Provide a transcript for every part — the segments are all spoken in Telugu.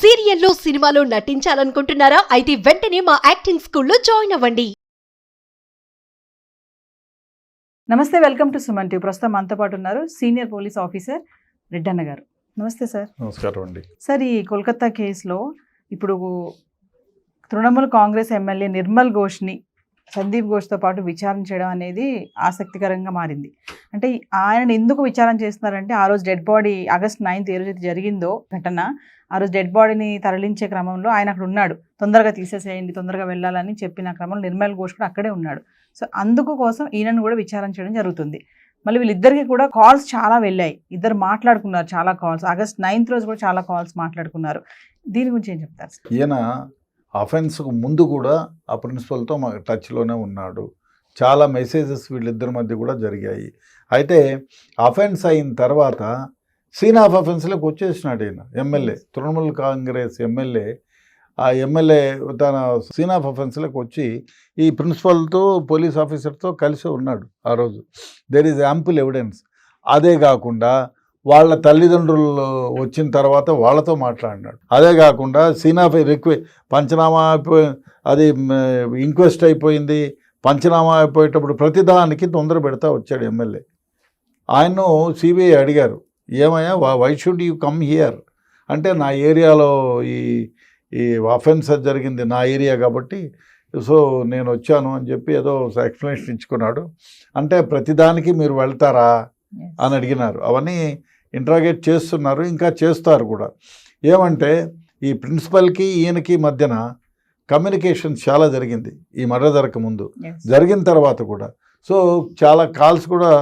సీరియల్లో సినిమాలో నటించాలనుకుంటున్నారా? అయితే వెంటనే మా యాక్టింగ్ స్కూల్లో జాయిన్ అవ్వండి. నమస్తే, వెల్కమ్ టు సుమన్ టీవీ. ప్రస్తుతం మనతో పాటు ఉన్నారు సీనియర్ పోలీస్ ఆఫీసర్ రెడ్డన్న గారు. నమస్తే సార్. నమస్కారం అండి. సార్, ఈ కోల్కతా కేసులో ఇప్పుడు తృణమూల్ కాంగ్రెస్ ఎమ్మెల్యే నిర్మల్ ఘోష్ని సందీప్ ఘోష్తో పాటు విచారణ చేయడం అనేది ఆసక్తికరంగా మారింది. అంటే ఆయన ఎందుకు విచారణ చేస్తున్నారంటే, ఆ రోజు డెడ్ బాడీ ఆగస్ట్ 9th ఏ రోజైతే జరిగిందో ఘటన, ఆ రోజు డెడ్ బాడీని తరలించే క్రమంలో ఆయన అక్కడ ఉన్నాడు. తొందరగా తీసేసేయండి, తొందరగా వెళ్ళాలని చెప్పిన క్రమంలో నిర్మల్ ఘోష్ కూడా అక్కడే ఉన్నాడు. సో అందుకు కోసం ఈయనను కూడా విచారణ చేయడం జరుగుతుంది. మళ్ళీ వీళ్ళిద్దరికి కూడా కాల్స్ చాలా వెళ్ళాయి, ఇద్దరు మాట్లాడుకున్నారు చాలా కాల్స్. ఆగస్ట్ 9th రోజు కూడా చాలా కాల్స్ మాట్లాడుకున్నారు. దీని గురించి ఏం చెప్తారు సార్? ఈయన అఫెన్స్కు ముందు కూడా ఆ ప్రిన్సిపల్తో మా టచ్లోనే ఉన్నాడు. చాలా మెసేజెస్ వీళ్ళిద్దరి మధ్య కూడా జరిగాయి. అయితే అఫెన్స్ అయిన తర్వాత సీన్ ఆఫ్ అఫెన్స్లోకి వచ్చేసినాడు ఈయన. ఎమ్మెల్యే, తృణమూల్ కాంగ్రెస్ ఎమ్మెల్యే, ఆ ఎమ్మెల్యే తన సీన్ ఆఫ్ అఫెన్స్లోకి వచ్చి ఈ ప్రిన్సిపల్తో పోలీస్ ఆఫీసర్తో కలిసి ఉన్నాడు ఆ రోజు. There is ample evidence. అదే కాకుండా వాళ్ళ తల్లిదండ్రులు వచ్చిన తర్వాత వాళ్ళతో మాట్లాడినాడు. అదే కాకుండా సీన్ ఆఫ్ పంచనామా అది ఇంక్వెస్ట్ అయిపోయింది, పంచనామా అయిపోయేటప్పుడు ప్రతిదానికి తొందర పెడతా వచ్చాడు ఎమ్మెల్యే. ఆయన్ను సిబిఐ అడిగారు, ఏమయ్యా why should you come here అంటే, నా ఏరియాలో ఈ అఫెన్స్ జరిగింది నా ఏరియా కాబట్టి సో నేను వచ్చాను అని చెప్పి ఏదో ఎక్స్ప్లెనేషన్ ఇచ్చుకున్నాడు. అంటే ప్రతిదానికి మీరు వెళ్తారా అని అడిగినారు. అవన్నీ ఇంట్రాగేట్ చేస్తున్నారు, ఇంకా చేస్తారు కూడా. ఏమంటే ఈ ప్రిన్సిపల్కి ఈయనకి మధ్యన కమ్యూనికేషన్ చాలా జరిగింది ఈ మర్డర్ జరగకముందు, జరిగిన తర్వాత కూడా. సో చాలా కాల్స్ కూడా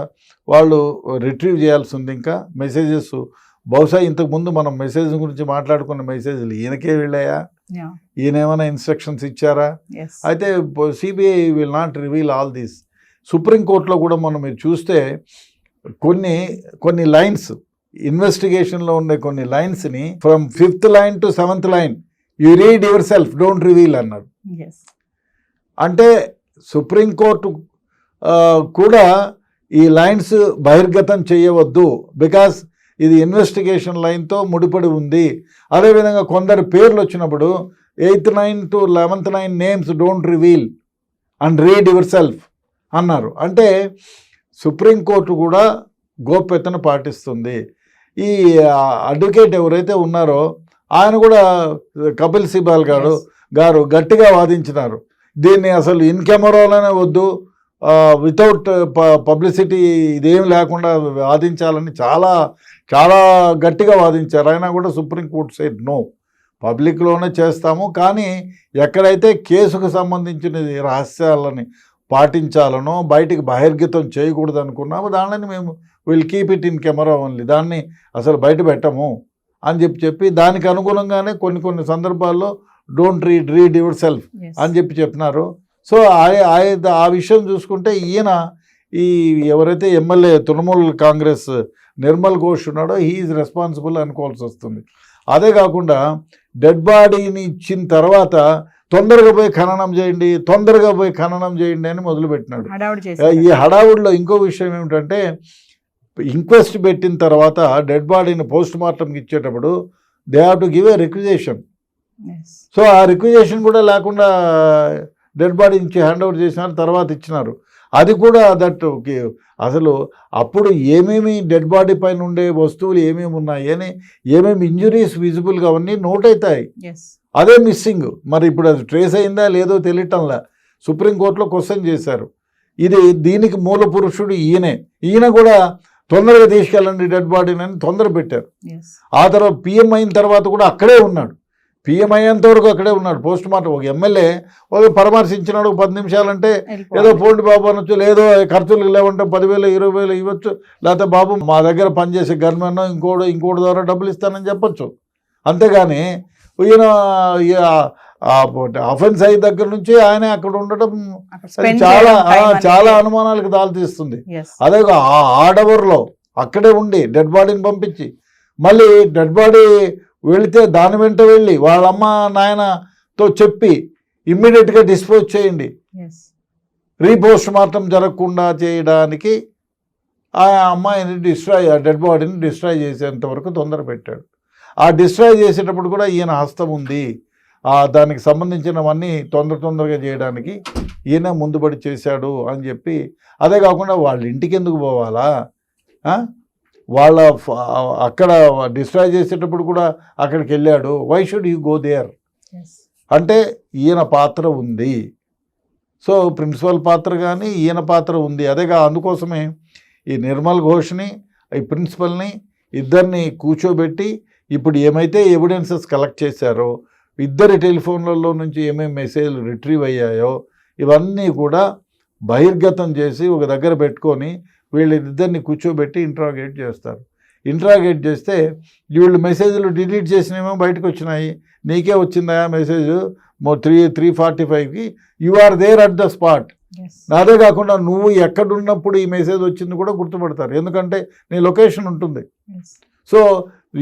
వాళ్ళు రిట్రీవ్ చేయాల్సి ఉంది. ఇంకా మెసేజెస్ బహుశా ఇంతకుముందు మనం మెసేజ్ గురించి మాట్లాడుకున్న మెసేజ్లు ఈయనకే వెళ్ళాయా, ఈయన ఏమైనా ఇన్స్ట్రక్షన్స్ ఇచ్చారా? అయితే CBI will not reveal all these. సుప్రీంకోర్టులో కూడా మనం మీరు చూస్తే కొన్ని లైన్స్, ఇన్వెస్టిగేషన్లో ఉండే కొన్ని లైన్స్ని from 5th line to 7th line you read yourself, don't reveal అన్నాడు. అంటే సుప్రీంకోర్టు కూడా ఈ లైన్స్ బహిర్గతం చేయవద్దు, బికాస్ ఇది ఇన్వెస్టిగేషన్ లైన్తో ముడిపడి ఉంది. అదేవిధంగా కొందరు పేర్లు వచ్చినప్పుడు 8th line to 11th line names don't reveal and read your self అన్నారు. అంటే సుప్రీంకోర్టు కూడా గోప్యతను పాటిస్తుంది. ఈ అడ్వకేట్ ఎవరైతే ఉన్నారో ఆయన కూడా కపిల్ సిబాల్ గారు గట్టిగా వాదించినారు. దీన్ని అసలు ఇన్ కెమెరాలోనే వద్దు, వితౌట్ పబ్లిసిటీ ఇదేం లేకుండా వాదించాలని చాలా చాలా గట్టిగా వాదించారు. అయినా కూడా సుప్రీంకోర్టు సైడ్ నో, పబ్లిక్లోనే చేస్తాము, కానీ ఎక్కడైతే కేసుకు సంబంధించిన రహస్యాలని పాటించాలనో బయటికి బహిర్గతం చేయకూడదు అనుకున్నాము, దానిని మేము will keep it in camera only, దాన్ని అసలు బయట పెట్టము అని చెప్పి దానికి అనుగుణంగానే కొన్ని సందర్భాల్లో డోంట్ రీడ్ యువర్ సెల్ఫ్ అని చెప్పినారు. సో ఆ విషయం చూసుకుంటే ఈయన ఈ ఎవరైతే ఎమ్మెల్యే తృణమూల్ కాంగ్రెస్ నిర్మల్ ఘోష్ ఉన్నాడో హీ ఈజ్ రెస్పాన్సిబుల్ అనుకోవాల్సి వస్తుంది. అదే కాకుండా డెడ్ బాడీని ఇచ్చిన తర్వాత తొందరగా పోయి ఖననం చేయండి అని మొదలుపెట్టినాడు. ఈ హడావుడిలో ఇంకో విషయం ఏమిటంటే, ఇంక్వెస్ట్ పెట్టిన తర్వాత డెడ్ బాడీని పోస్ట్ మార్టంకి ఇచ్చేటప్పుడు they have to give a requisition. So ఆ రిక్విజేషన్ కూడా లేకుండా డెడ్ బాడీ నుంచి హ్యాండ్ ఓవర్ చేసినారు, తర్వాత ఇచ్చినారు. అది కూడా అసలు అప్పుడు ఏమేమి డెడ్ బాడీ పైన ఉండే వస్తువులు ఏమేమి ఉన్నాయి అని, ఏమేమి ఇంజురీస్ విజిబుల్గా అవన్నీ నోట్ అవుతాయి. అదే మిస్సింగ్. మరి ఇప్పుడు అది ట్రేస్ అయిందా లేదో తెలియటంలా. సుప్రీంకోర్టులో క్వశ్చన్ చేశారు. దీనికి మూల పురుషుడు ఈయన కూడా తొందరగా తీసుకెళ్ళండి డెడ్ బాడీని అని తొందర పెట్టారు. ఆ తర్వాత పిఎం అయిన తర్వాత కూడా అక్కడే ఉన్నాడు. పిఎం అయ్యేంత వరకు అక్కడే ఉన్నాడు. పోస్ట్ మార్టం ఒక ఎమ్మెల్యే పరామర్శించినాడు 10 నిమిషాలంటే ఏదో పోండి బాబు అనొచ్చు, లేదో ఖర్చులు లేవంటే 10,000 20,000 ఇవ్వచ్చు, లేకపోతే బాబు మా దగ్గర పనిచేసే గవర్నమెంట్ ఇంకోటి ద్వారా డబ్బులు ఇస్తానని చెప్పొచ్చు. అంతేగాని ఈయన అఫెన్స్ అయ్యే దగ్గర నుంచి ఆయన అక్కడ ఉండటం చాలా అనుమానాలకు దారితీస్తుంది. అదే ఆడవర్లో అక్కడే ఉండి డెడ్ బాడీని పంపించి మళ్ళీ డెడ్ బాడీ వెళితే దాని వెంట వెళ్ళి వాళ్ళమ్మ నాయనతో చెప్పి ఇమ్మీడియట్గా డిస్పోజ్ చేయండి, రీపోస్ట్ మార్టం జరగకుండా చేయడానికి ఆ అమ్మాయిని డెడ్ బాడీని డిస్ట్రాయ్ చేసేంత వరకు తొందర పెట్టాడు. ఆ డిస్ట్రాయ్ చేసేటప్పుడు కూడా ఈయన హస్తం ఉంది, దానికి సంబంధించినవన్నీ తొందరగా చేయడానికి ఈయన ముందుబడి చేశాడు అని చెప్పి. అదే కాకుండా వాళ్ళ ఇంటికి ఎందుకు పోవాలా, వాళ్ళ అక్కడ డిస్ట్రాయ్ చేసేటప్పుడు కూడా అక్కడికి వెళ్ళాడు, why should you go there అంటే ఈయన పాత్ర ఉంది. సో ప్రిన్సిపల్ పాత్ర కానీ ఈయన పాత్ర ఉంది. అదేగా అందుకోసమే ఈ నిర్మల్ ఘోష్ని ఈ ప్రిన్సిపల్ని ఇద్దరిని కూర్చోబెట్టి ఇప్పుడు ఏమైతే ఎవిడెన్సెస్ కలెక్ట్ చేశారో, ఇద్దరి టెలిఫోన్లలో నుంచి ఏమేమి మెసేజ్లు రిట్రీవ్ అయ్యాయో ఇవన్నీ కూడా బహిర్గతం చేసి ఒక దగ్గర పెట్టుకొని వీళ్ళిద్దరిని కూర్చోబెట్టి ఇంట్రాగేట్ చేస్తారు. ఇంట్రాగేట్ చేస్తే వీళ్ళు మెసేజ్లు డిలీట్ చేసినేమో బయటకు వచ్చినాయి, నీకే వచ్చిందా మెసేజ్ 3:45కి, you are there at the spot. అదే కాకుండా నువ్వు ఎక్కడున్నప్పుడు ఈ మెసేజ్ వచ్చింది కూడా గుర్తుపడతారు, ఎందుకంటే నీ లొకేషన్ ఉంటుంది. So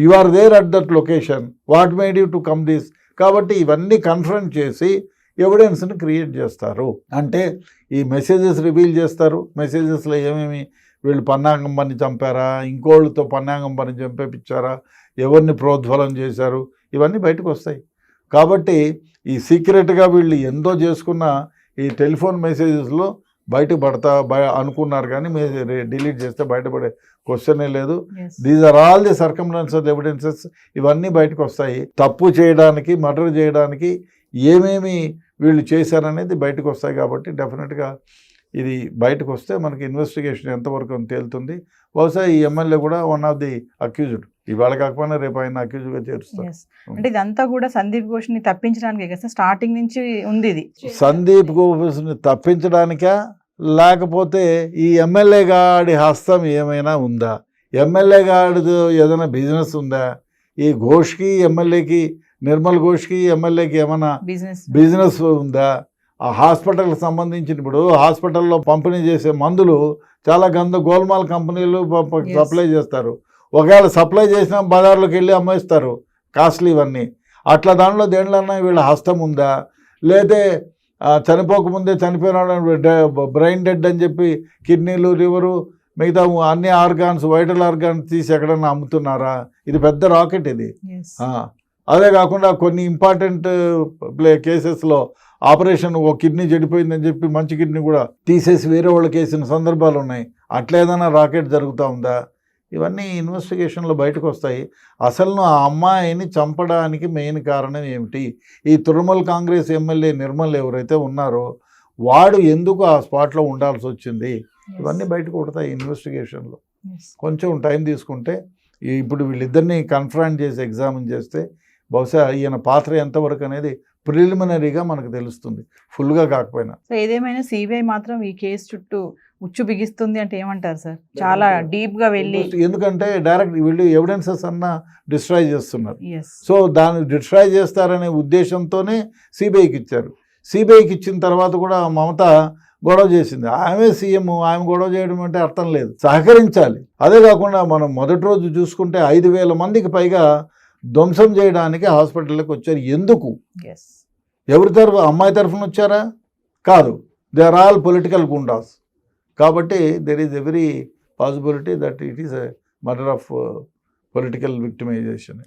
you are there at that location, what made you to come this. కాబట్టి ఇవన్నీ కన్ఫర్మ్ చేసి ఎవిడెన్స్ని క్రియేట్ చేస్తారు. అంటే ఈ మెసేజెస్ రివీల్ చేస్తారు. మెసేజెస్లో ఏమేమి వీళ్ళు పన్నాగం పని చంపారా, ఇంకోళ్ళతో పన్నాగం పని చంపేపించారా, ఎవరిని ప్రోద్బలం చేశారు, ఇవన్నీ బయటకు వస్తాయి. కాబట్టి ఈ సీక్రెట్గా వీళ్ళు ఎంతో చేసుకున్న ఈ టెలిఫోన్ మెసేజెస్లో అనుకున్నారు కానీ డిలీట్ చేస్తే బయటపడే క్వశ్చనే లేదు. These are all the circumstances evidences, ఇవన్నీ బయటకు వస్తాయి. తప్పు చేయడానికి, మర్డర్ చేయడానికి ఏమేమి వీళ్ళు చేశారనేది బయటకు వస్తాయి. కాబట్టి డెఫినెట్గా ఇది బయటకు వస్తే మనకి ఇన్వెస్టిగేషన్ ఎంతవరకు అని తేలుతుంది. బహుశా ఈ ఎమ్మెల్యే కూడా వన్ ఆఫ్ ది అక్యూజ్డ్, ఇవాళ కాకపోయినా రేపు ఆయన అక్యూజ్గా చేరుస్తారు. అంటే ఇదంతా కూడా సందీప్ ఘోష్ని తప్పించడానికి కదా స్టార్టింగ్ నుంచి ఉంది ఇది. సందీప్ ఘోష్ని తప్పించడానికా, లేకపోతే ఈ ఎమ్మెల్యే గాడి హస్తం ఏమైనా ఉందా, ఎమ్మెల్యే గాడిది ఏదైనా బిజినెస్ ఉందా, ఈ ఘోష్కి ఎమ్మెల్యేకి, నిర్మల్ ఘోష్కి ఎమ్మెల్యేకి ఏమైనా బిజినెస్ ఉందా, ఆ హాస్పిటల్కి సంబంధించిన ఇప్పుడు హాస్పిటల్లో పంపిణీ చేసే మందులు చాలా గోల్మాల్ కంపెనీలు సప్లై చేస్తారు. ఒకవేళ సప్లై చేసిన బజార్లోకి వెళ్ళి అమ్మేస్తారు కాస్ట్లీ ఇవన్నీ. అట్లా దాంట్లో దేంట్లన్నా వీళ్ళ హస్తం ఉందా, లేదే చనిపోకముందే చనిపోయినాడు బ్రెయిన్ డెడ్ అని చెప్పి కిడ్నీలు, లివరు, మిగతా అన్ని ఆర్గాన్స్, వైటల్ ఆర్గాన్స్ తీసి ఎక్కడన్నా అమ్ముతున్నారా. ఇది పెద్ద రాకెట్ ఇది. అదే కాకుండా కొన్ని ఇంపార్టెంట్ కేసెస్లో ఆపరేషన్ ఒక కిడ్నీ చెడిపోయిందని చెప్పి మంచి కిడ్నీ కూడా తీసేసి వేరే వాళ్ళకి వేసిన సందర్భాలు ఉన్నాయి. అట్లా ఏదైనా రాకెట్ జరుగుతూ ఉందా, ఇవన్నీ ఇన్వెస్టిగేషన్లో బయటకు వస్తాయి. అసలు ఆ అమ్మాయిని చంపడానికి మెయిన్ కారణం ఏమిటి, ఈ తృణమూల్ కాంగ్రెస్ ఎమ్మెల్యే నిర్మల్ ఎవరైతే ఉన్నారో వాడు ఎందుకు ఆ స్పాట్లో ఉండాల్సి వచ్చింది, ఇవన్నీ బయటకు పడతాయి ఇన్వెస్టిగేషన్లో. కొంచెం టైం తీసుకుంటే ఇప్పుడు వీళ్ళిద్దరిని కన్ఫ్రంట్ చేసి ఎగ్జామిన్ చేస్తే బహుశా ఈయన పాత్ర ఎంతవరకు అనేది ప్రిలిమినరీగా మనకు తెలుస్తుంది, ఫుల్గా కాకపోయినా. సో ఏదేమైనా సిబిఐ మాత్రం ఈ కేసు చుట్టూ ఉచ్చు బిగిస్తుంది అంటే ఏమంటారు సార్, చాలా డీప్గా వెళ్ళి, ఎందుకంటే డైరెక్ట్ వీళ్ళు ఎవిడెన్సెస్ అన్నా డిస్ట్రాయ్ చేస్తున్నారు. సో దాన్ని డిస్ట్రాయ్ చేస్తారనే ఉద్దేశంతోనే సిబిఐకి ఇచ్చారు. సిబిఐకి ఇచ్చిన తర్వాత కూడా మమత గొడవ చేసింది. ఆమె సీఎం, ఆమె గొడవ చేయడం అంటే అర్థం లేదు, సహకరించాలి. అదే కాకుండా మనం మొదటి రోజు చూసుకుంటే 5,000 మందికి పైగా ధ్వంసం చేయడానికి హాస్పిటల్కి వచ్చారు. ఎందుకు, ఎవరి తరఫు, అమ్మాయి తరఫున వచ్చారా, కాదు, they are all political goondas. కాబట్టి there is every possibility that it is a murder of political victimisation.